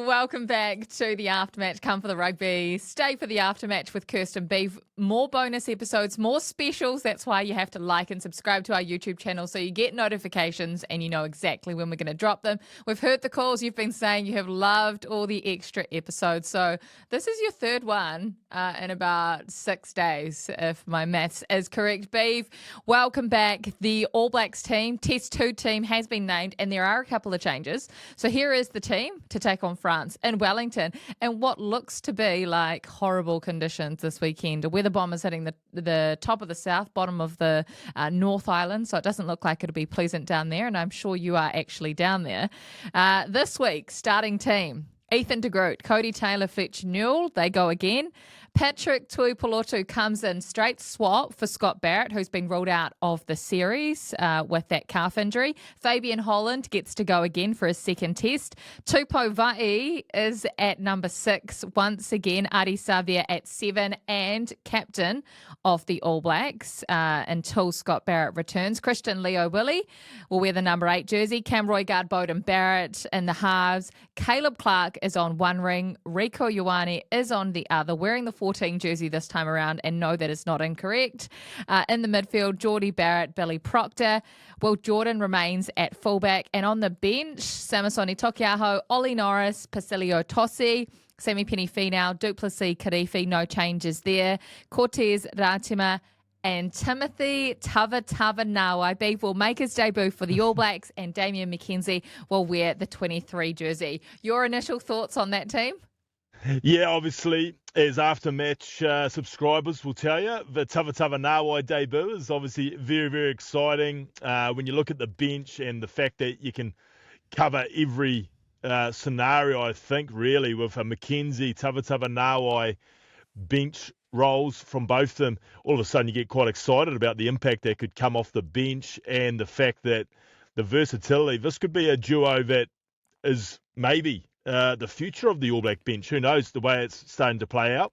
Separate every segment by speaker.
Speaker 1: Welcome back to the Aftermatch. Come for the rugby, stay for the Aftermatch with Kirsten Beef. More bonus episodes, more specials. That's why you have to like and subscribe to our YouTube channel so you get notifications and you know exactly when we're going to drop them. We've heard the calls you've been saying you have loved all the extra episodes. So this is your third one in about 6 days, if my maths is correct. Beef, welcome back. The All Blacks team, Test 2 team, has been named and there are a couple of changes. So here is the team to take on France in Wellington and what looks to be like horrible conditions this weekend. A weather bomb is hitting the top of the south, bottom of the North Island, so it doesn't look like it'll be pleasant down there, and I'm sure you are actually down there. This week, starting team, Ethan de Groot, Cody Taylor, Fletch Newell, they go again. Patrick Tuipulotu comes in straight swap for Scott Barrett, who's been ruled out of the series with that calf injury. Fabian Holland gets to go again for his second test. Tupou Vaa'i is at number 6 once again. Adi Savia at 7 and captain of the All Blacks until Scott Barrett returns. Christian Leo Willie will wear the number 8 jersey. Cam Roigard, Bowden Barrett in the halves. Caleb Clark is on one ring. Rieko Ioane is on the other, wearing the 14 jersey this time around, and no, that is not incorrect. In the midfield, Geordie Barrett, Billy Proctor. Will Jordan remains at fullback, and on the bench, Samisoni Tokiaho, Ollie Norris, Pasilio Tossi, Sammy Penny-Finau, Duplessis Karifi, no changes there. Cortez Ratima and Timothy Tavatavanawai. Beef will make his debut for the All Blacks, and Damian McKenzie will wear the 23 jersey. Your initial thoughts on that team?
Speaker 2: Yeah, obviously, as Aftermatch subscribers will tell you, the Tavatavanawai debut is obviously very, very exciting. When you look at the bench and the fact that you can cover every scenario, I think, really, with a McKenzie, Tavatavanawai bench roles from both of them, all of a sudden you get quite excited about the impact that could come off the bench and the fact that the versatility, this could be a duo that is maybe the future of the All Black bench. Who knows the way it's starting to play out.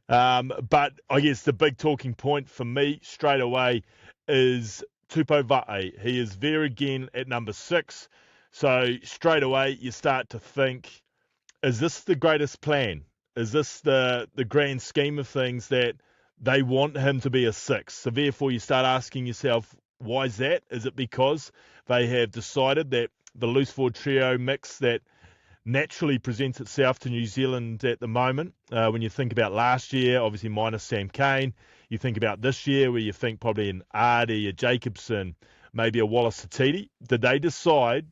Speaker 2: But I guess the big talking point for me straight away is Tupou Vaa'i. He is there again at number 6. So straight away you start to think, is this the greatest plan? Is this the grand scheme of things that they want him to be a 6? So therefore you start asking yourself, why is that? Is it because they have decided that the loose forward trio mix that naturally presents itself to New Zealand at the moment? When you think about last year, obviously minus Sam Cane, you think about this year where you think probably an Ardie, a Jacobson, maybe a Wallace Satiti. Did they decide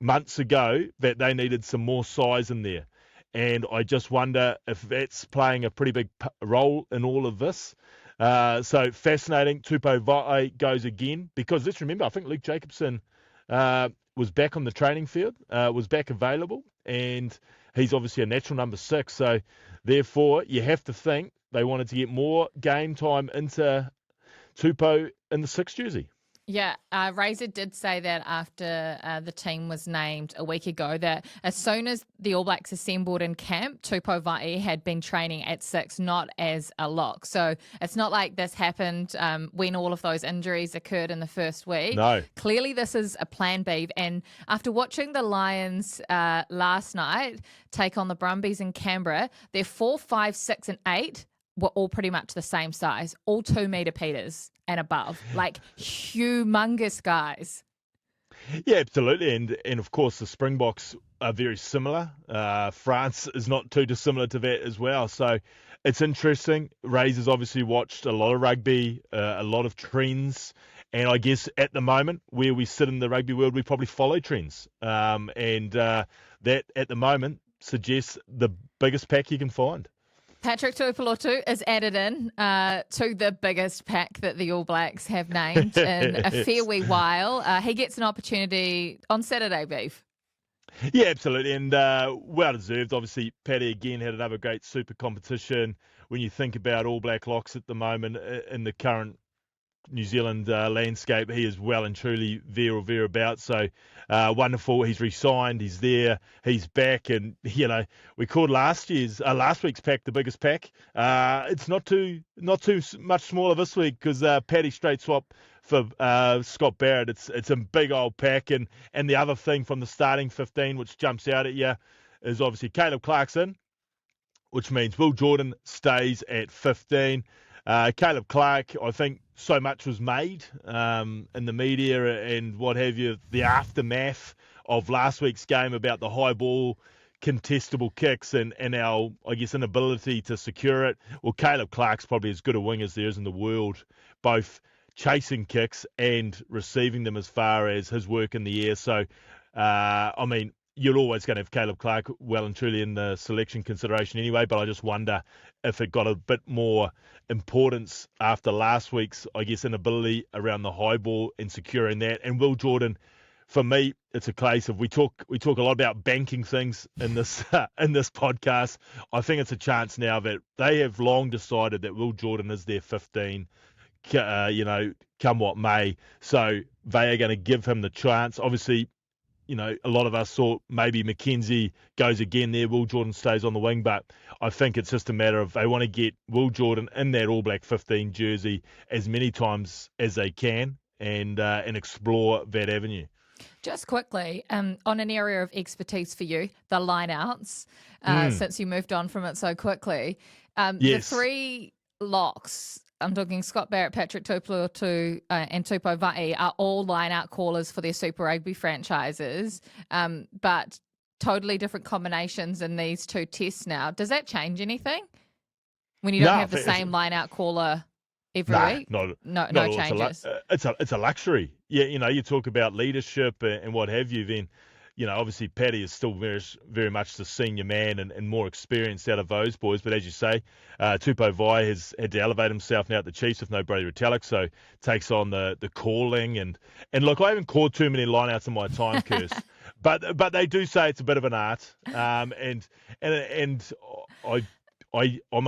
Speaker 2: months ago that they needed some more size in there? And I just wonder if that's playing a pretty big role in all of this. So fascinating. Tupou Vaa'i goes again because let's remember, I think Luke Jacobson was back on the training field, was back available, and he's obviously a natural number 6. So therefore, you have to think they wanted to get more game time into Tupou in the 6 jersey.
Speaker 1: Yeah, Razor did say that after the team was named a week ago that as soon as the All Blacks assembled in camp, Tupou Vaa'i had been training at 6, not as a lock. So it's not like this happened when all of those injuries occurred in the first week.
Speaker 2: No.
Speaker 1: Clearly this is a plan B. And after watching the Lions last night take on the Brumbies in Canberra, their 4, 5, 6 and 8 were all pretty much the same size, all 2 metre Peters and above, like humongous guys.
Speaker 2: Yeah, absolutely. And of course, the Springboks are very similar. France is not too dissimilar to that as well. So it's interesting. Razor's obviously watched a lot of rugby, a lot of trends. And I guess at the moment, where we sit in the rugby world, we probably follow trends. And that at the moment suggests the biggest pack you can find.
Speaker 1: Patrick Tuipulotu is added in to the biggest pack that the All Blacks have named in a fair wee while. He gets an opportunity on Saturday, Beef.
Speaker 2: Yeah, absolutely. And well-deserved. Obviously, Paddy again had another great super competition. When you think about All Black locks at the moment in the current New Zealand landscape, he is well and truly there or thereabouts. So wonderful. He's re-signed. He's there. He's back. And, you know, we called last week's pack the biggest pack. It's not too much smaller this week because Paddy straight swap for Scott Barrett. It's a big old pack. And the other thing from the starting 15, which jumps out at you, is obviously Caleb Clarkson, which means Will Jordan stays at 15. Caleb Clark, I think so much was made in the media and what have you, the aftermath of last week's game about the high ball contestable kicks and our, I guess, inability to secure it. Well, Caleb Clark's probably as good a wing as there is in the world, both chasing kicks and receiving them as far as his work in the air. So, I mean, you're always going to have Caleb Clark well and truly in the selection consideration anyway, but I just wonder if it got a bit more importance after last week's, I guess, inability around the high ball and securing that. And Will Jordan, for me, it's a case of we talk a lot about banking things in this in this podcast. I think it's a chance now that they have long decided that Will Jordan is their 15, come what may. So they are going to give him the chance. Obviously, a lot of us thought maybe McKenzie goes again there, Will Jordan stays on the wing, but I think it's just a matter of they want to get Will Jordan in that All Black 15 jersey as many times as they can and explore that avenue.
Speaker 1: Just quickly, on an area of expertise for you, the lineouts, since you moved on from it so quickly.
Speaker 2: Yes.
Speaker 1: The three locks, I'm talking Scott Barrett, Patrick Tupuotu, and Tupou Va'i, are all line-out callers for their Super Rugby franchises, but totally different combinations in these two tests now. Does that change anything when you don't have the same line-out caller every week? No changes.
Speaker 2: It's a luxury. Yeah, you talk about leadership and what have you, then obviously Paddy is still very, very much the senior man and more experienced out of those boys. But as you say, Tupou Vai has had to elevate himself now at the Chiefs with no Brady Retallick, so takes on the calling. And look, I haven't called too many lineouts in my time, Kirst, but they do say it's a bit of an art. And I'm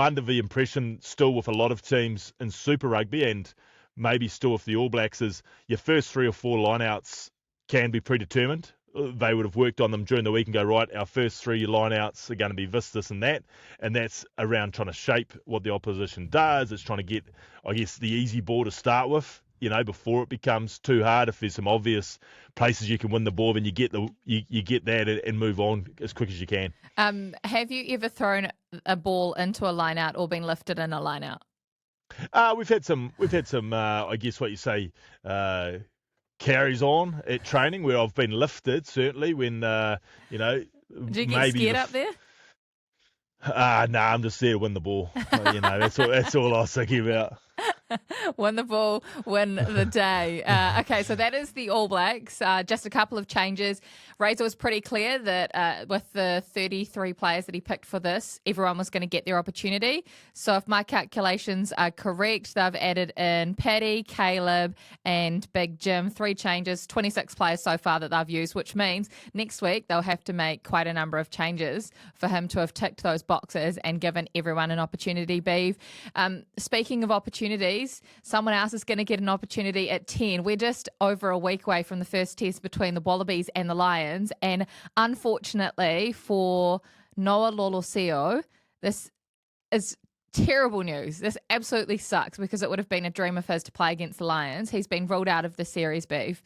Speaker 2: under the impression still with a lot of teams in Super Rugby and maybe still with the All Blacks is your first 3 or 4 lineouts can be predetermined. They would have worked on them during the week and go, right, our first 3 lineouts are going to be this, and that. And that's around trying to shape what the opposition does. It's trying to get, I guess, the easy ball to start with, before it becomes too hard. If there's some obvious places you can win the ball, then you get that and move on as quick as you can.
Speaker 1: Have you ever thrown a ball into a lineout or been lifted in a lineout?
Speaker 2: We've had some. I guess what you say. Carries on at training where I've been lifted, certainly when,
Speaker 1: Did you get scared up there?
Speaker 2: I'm just there to win the ball. That's all I was thinking about.
Speaker 1: Win the ball, win the day. Okay, so that is the All Blacks. Just a couple of changes. Razor was pretty clear that with the 33 players that he picked for this, everyone was going to get their opportunity. So if my calculations are correct, they've added in Paddy, Caleb, and Big Jim. 3 changes, 26 players so far that they've used, which means next week they'll have to make quite a number of changes for him to have ticked those boxes and given everyone an opportunity, Beeve. Speaking of opportunities, someone else is going to get an opportunity at 10. We're just over a week away from the first test between the Wallabies and the Lions. And unfortunately for Noah Lolosio, this is terrible news. This absolutely sucks because it would have been a dream of his to play against the Lions. He's been ruled out of the series, Beef.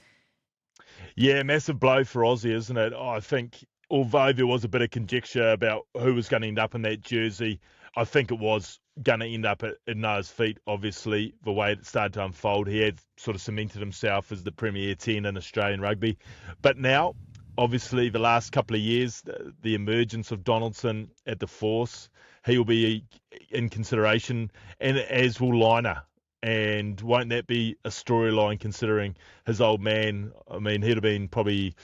Speaker 2: Yeah, massive blow for Aussie, isn't it? I think, although there was a bit of conjecture about who was going to end up in that jersey, I think it was going to end up at Noah's feet, obviously, the way it started to unfold. He had sort of cemented himself as the premier 10 in Australian rugby. But now, obviously, the last couple of years, the emergence of Donaldson at the Force, he will be in consideration, and as will Liner. And won't that be a storyline considering his old man? I mean, he'd have been probably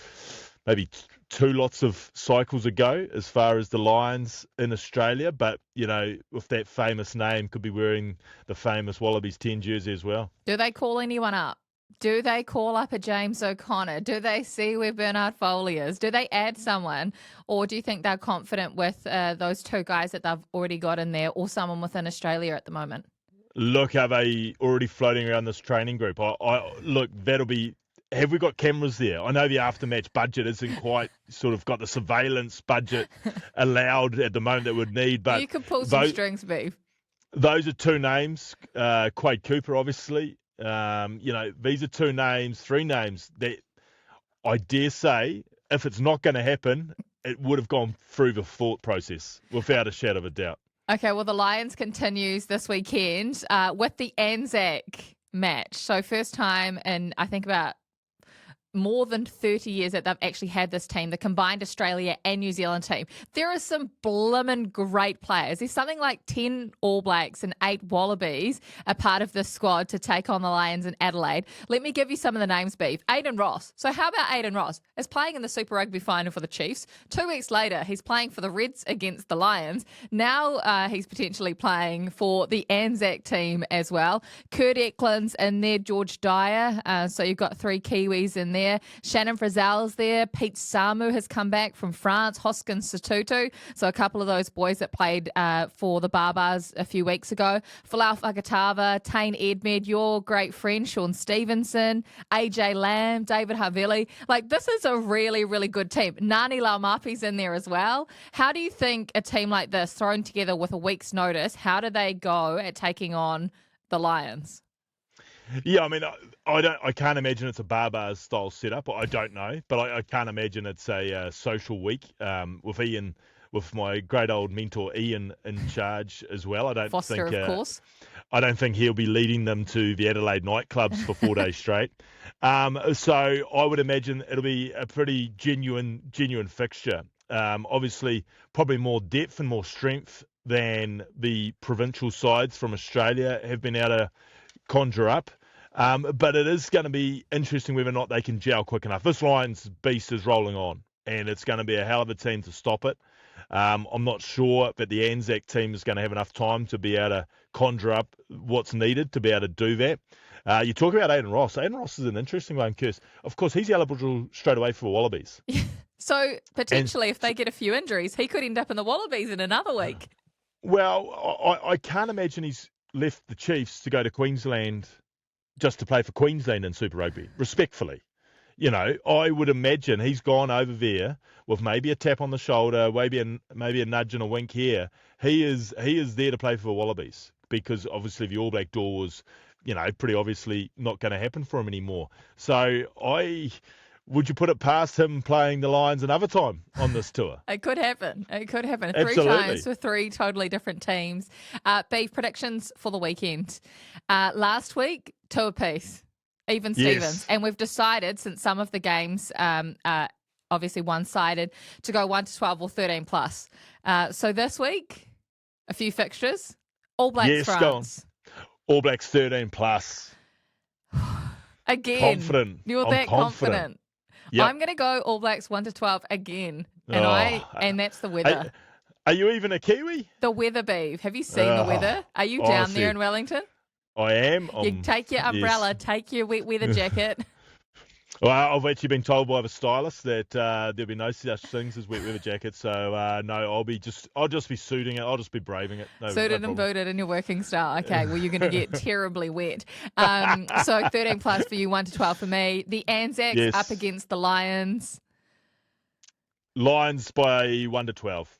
Speaker 2: maybe 2 lots of cycles ago as far as the Lions in Australia. But, with that famous name, could be wearing the famous Wallabies 10 jersey as well.
Speaker 1: Do they call anyone up? Do they call up a James O'Connor? Do they see where Bernard Foley is? Do they add someone? Or do you think they're confident with those 2 guys that they've already got in there or someone within Australia at the moment?
Speaker 2: Look, are they already floating around this training group? Look, that'll be... Have we got cameras there? I know the Aftermatch budget isn't quite sort of got the surveillance budget allowed at the moment that we'd need, but...
Speaker 1: You could pull some strings, Beef.
Speaker 2: Those are 2 names. Quade Cooper, obviously. These are 2 names, 3 names that I dare say, if it's not going to happen, it would have gone through the thought process without a shadow of a doubt.
Speaker 1: Okay, well, the Lions continues this weekend with the ANZAC match. So first time in, I think, about more than 30 years that they've actually had this team, the combined Australia and New Zealand team. There are some blimmin' great players. There's something like 10 All Blacks and 8 Wallabies a part of this squad to take on the Lions in Adelaide. Let me give you some of the names, Beef. Aiden Ross. So how about Aiden Ross? Is playing in the Super Rugby final for the Chiefs. 2 weeks later, he's playing for the Reds against the Lions. Now he's potentially playing for the ANZAC team as well. Kurt Eklund's in there, George Dyer. So you've got 3 Kiwis in there. Shannon Frizzell's there. Pete Samu has come back from France. Hoskins Satutu. So a couple of those boys that played for the Barbars a few weeks ago. Falau Fakatava, Tane Edmed, your great friend Sean Stevenson, AJ Lamb, David Havili. Like, this is a really, really good team. Nani Laumapi's in there as well. How do you think a team like this, thrown together with a week's notice, how do they go at taking on the Lions?
Speaker 2: Yeah, I mean, I can't imagine it's a Barbars style setup. I don't know, but I can't imagine it's a social week with Ian, with my great old mentor Ian in charge as well. I don't
Speaker 1: Foster,
Speaker 2: think,
Speaker 1: of course.
Speaker 2: I don't think he'll be leading them to the Adelaide nightclubs for 4 days straight. So I would imagine it'll be a pretty genuine fixture. Obviously, probably more depth and more strength than the provincial sides from Australia have been able to conjure up. But it is going to be interesting whether or not they can gel quick enough. This Lions beast is rolling on, and it's going to be a hell of a team to stop it. I'm not sure that the ANZAC team is going to have enough time to be able to conjure up what's needed to be able to do that. You talk about Aiden Ross. Aiden Ross is an interesting one, Kirst. Of course, he's eligible straight away for the Wallabies.
Speaker 1: So potentially, if they get a few injuries, he could end up in the Wallabies in another week.
Speaker 2: Well, I can't imagine he's left the Chiefs to go to Queensland just to play for Queensland in Super Rugby, respectfully. You know, I would imagine he's gone over there with maybe a tap on the shoulder, maybe a nudge and a wink here. He is there to play for the Wallabies, because obviously the All Black door was, pretty obviously not going to happen for him anymore. So would you put it past him playing the Lions another time on this tour?
Speaker 1: It could happen.
Speaker 2: Absolutely.
Speaker 1: 3 times for 3 totally different teams. Beef, predictions for the weekend. Last week, 2 apiece. Even Stevens.
Speaker 2: Yes.
Speaker 1: And we've decided, since some of the games are obviously one-sided, to go 1 to 12 or 13 plus. So this week, a few fixtures. All Blacks France.
Speaker 2: Go on. All Blacks 13 plus.
Speaker 1: Again.
Speaker 2: Confident.
Speaker 1: You're that confident. Yep. I'm going to go All Blacks 1 to 12 again. And that's the weather.
Speaker 2: Are you even a Kiwi?
Speaker 1: The weather, Beef. Have you seen the weather? Are you down there in Wellington?
Speaker 2: I am.
Speaker 1: You take your umbrella, take your wet weather jacket.
Speaker 2: Well, I've actually been told by the stylist that there'll be no such things as wet weather jackets. So no, I'll just be suiting it. I'll just be braving it.
Speaker 1: Suited and booted in your working style. Okay, well, you're going to get terribly wet. So 13 plus for you, 1 to 12 for me. The ANZAC's up against the Lions.
Speaker 2: Lions by 1 to 12.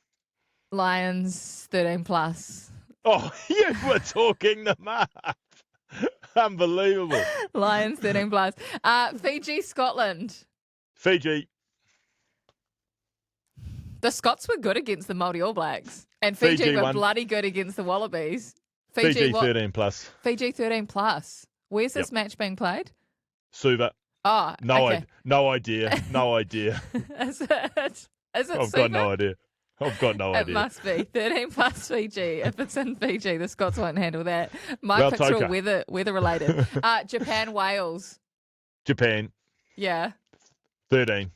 Speaker 1: Lions 13 plus.
Speaker 2: Oh, you were talking the mark. Unbelievable.
Speaker 1: Lions 13 plus. Fiji, Scotland.
Speaker 2: Fiji.
Speaker 1: The Scots were good against the Māori All Blacks. And Fiji were bloody good against the Wallabies.
Speaker 2: Fiji 13 plus.
Speaker 1: Fiji 13 plus. Where's this match being played?
Speaker 2: Suva.
Speaker 1: Oh,
Speaker 2: no,
Speaker 1: okay.
Speaker 2: No idea.
Speaker 1: Is it
Speaker 2: I've
Speaker 1: Suva?
Speaker 2: got no idea. I've got no idea.
Speaker 1: It must be 13 plus Fiji. If it's in Fiji, the Scots won't handle that. My picture weather related. Japan, Wales.
Speaker 2: Japan.
Speaker 1: Yeah.
Speaker 2: 13.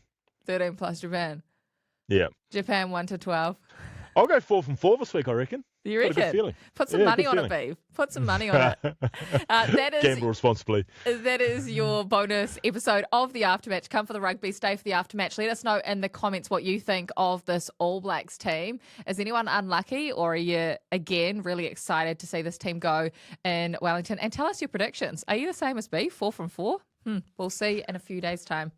Speaker 1: 13 plus Japan.
Speaker 2: Yeah.
Speaker 1: Japan 1 to 12.
Speaker 2: I'll go 4 from 4 this week, I reckon.
Speaker 1: You reckon?
Speaker 2: Got a good feeling.
Speaker 1: Put some money on it, Beef. Put some money on it. That is
Speaker 2: gamble responsibly.
Speaker 1: That is your bonus episode of the Aftermatch. Come for the rugby, stay for the Aftermatch. Let us know in the comments what you think of this All Blacks team. Is anyone unlucky, or are you, again, really excited to see this team go in Wellington? And tell us your predictions. Are you the same as Beef, 4 from 4? We'll see in a few days' time.